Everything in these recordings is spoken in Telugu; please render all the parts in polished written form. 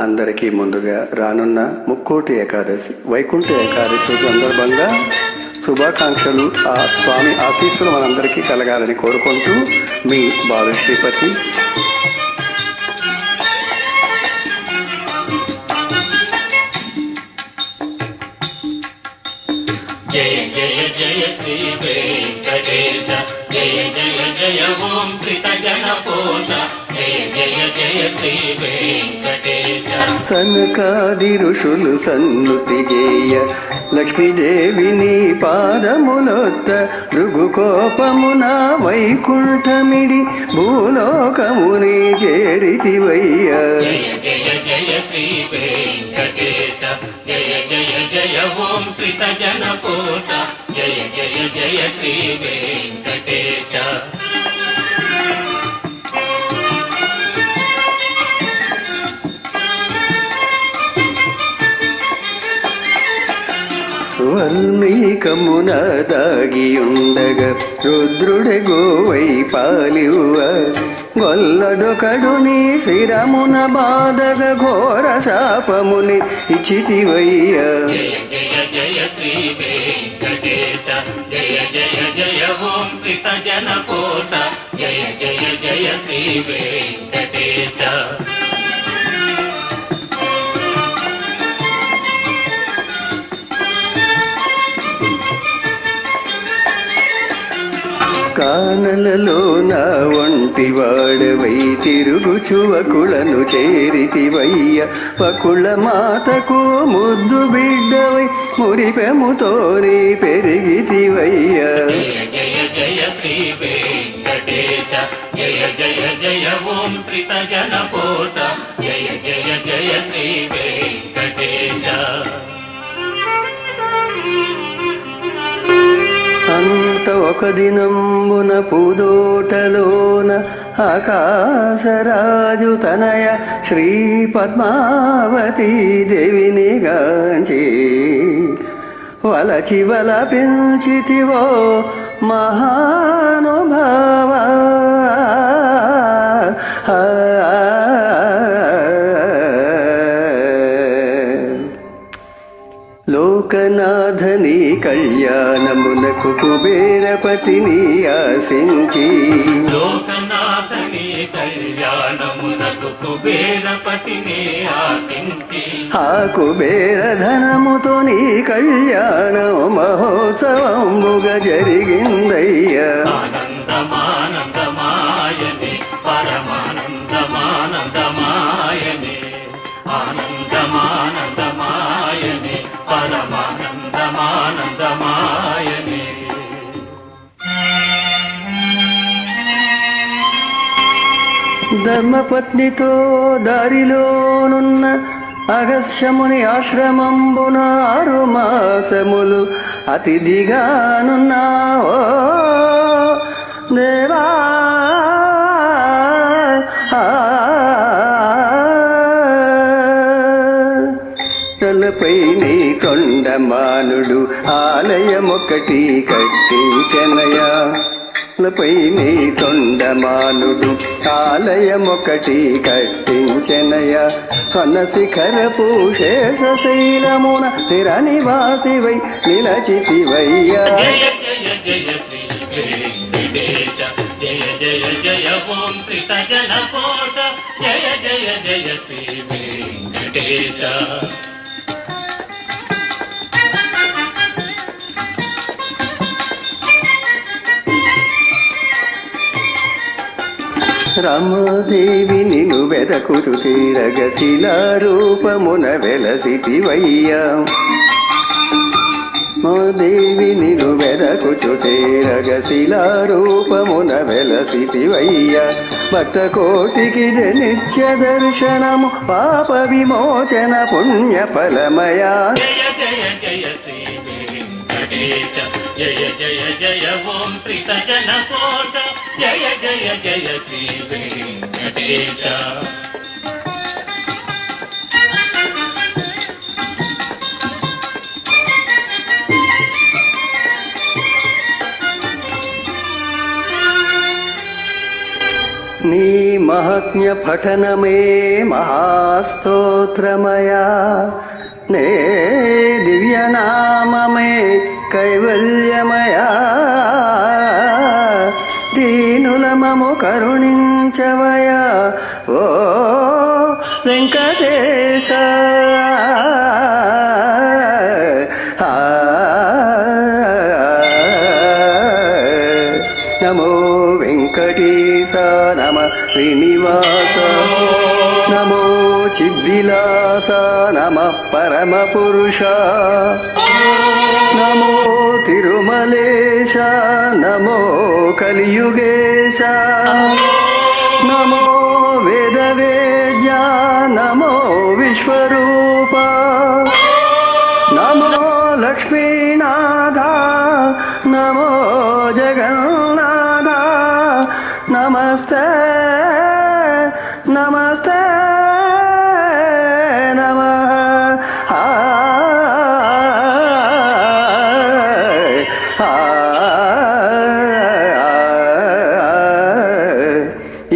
అందరికీ ముందుగా రానున్న ముక్కోటి ఏకాదశి వైకుంఠ ఏకాదశి సందర్భంగా శుభాకాంక్షలు. ఆ స్వామి ఆశీస్సులు మనందరికీ కలగాలని కోరుకుంటూ మీ బాలు శ్రీపతి. జయ జయ జయ శ్రీ వెంకటేశ, జయ జయ జయ ఓం త్రితజనపోష, జయ జయ జయ శ్రీ వెంకటేశ. సనకాది ఋషులు సన్నుతి చేయ లక్ష్మీదేవిని పాదములొత్త భృగుకోపమున వైకుంఠమిడి భూలోకముని చేరితివయ్య. జయ జయ జయ శ్రీ వెంకటేశ, జయ జయ జయ ఓం త్రితజనపోష, జయ జయ జయ శ్రీ వెంకటేశ. వల్మీకమున దాగియుండగ రుద్రుడెగోవై పాలివ గొల్లడొకడు నీ శిరమున బాధగ ఘోర శాపముని ఇచ్చితివయ్య. జయ జయ జయ శ్రీ వెంకటేశ, జయ జయ జయ ఓం త్రితజనపోష, జయ జయ జయ శ్రీ వెంకటేశ. కానలలోన ఒంటివాడవై తిరుగుచువకులను చేరితివయ్య. పకుల మాతకు ముద్దు బిడ్డవై మురిపెముతోని పెరిగితివయ్య. జయ జయ జయ శ్రీ వెంకటేశ, జయ జయ జయ ఓం త్రితజనపోష, జయ జయ జయ శ్రీ వెంకటేశ. అంత ఒక దినంబున పూదోటలోన ఆకాశరాజు తనయ శ్రీ పద్మావతీ దేవిని గాంచి వలచి వలపించితివో మహానుభావ. లోకనాథని కళ్యాణమునకు కుబేరపతిని ఆశించి, లోకనాథని కళ్యాణమునకు కుబేరపతిని ఆశించి, ఆ కుబేర ధనముతో నీ కళ్యాణం మహోత్సవంబుగా జరిగిందయ్య. ఆనందమానందమాయనే పరమానందమానందమాయనే, ఆనందమానందమాయనే పరమానందమానందమాయనే. ధర్మపత్నితో దారిలోనున్న అగస్యముని ఆశ్రమంబున 6 మాసములు అతిథిగానున్నావో దేవా. తలపై నీ తొండమానుడు ఆలయమొకటి కట్టించెనయా. లపై నీ తొండమానుడు ఆలయమొకటి కట్టించెనయా. ఫనశిఖరపు శేషశైలమున స్థిర నివాసివై నిలచితివయ్యా. జయ జయ జయ శ్రీ వెంకటేశ, జయ జయ జయ ఓం త్రితజనపోష, జయ జయ జయ శ్రీ వెంకటేశ. రామాదేవి నిను వెదకుచు తీరగ శిలారూపమున వెలసితివయ్యా. మాదేవి నిను వెదకుచు చేరగ శిలారూపమున వెలసితివయ్యా. భక్త కోటికి నిత్య దర్శనము పాప విమోచన పుణ్య ఫలమయా. జయ జయ జయ శ్రీ వెంకటేశ, జయ జయ జయ ఓం త్రితజనపోష, జయ జయ జయ శ్రీ వెంకటేశ. నీ మహా మహాత్మ్య పఠనమే మహాస్తోత్రమయా నే దివ్యనామమే కైవల్యమయా దీనులమము కరుణించవయా ఓ వెంకటేశ నమో వెంకటేశ నమ శ్రీనివాస నమో చిద్విలాస నమ పరమ పురుష నమో తిరుమలేశ నమో కలియుగేశ నమో వేదవేద్య నమో విశ్వరూప నమో లక్ష్మీనాథ నమో జగన్నాథ నమస్తే నమస్తే నమః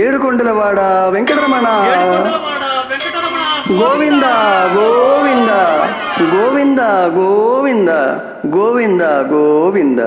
ఏడుకొండలవాడ వెంకటరమణ గోవింద గోవింద గోవింద గోవింద గోవింద గోవింద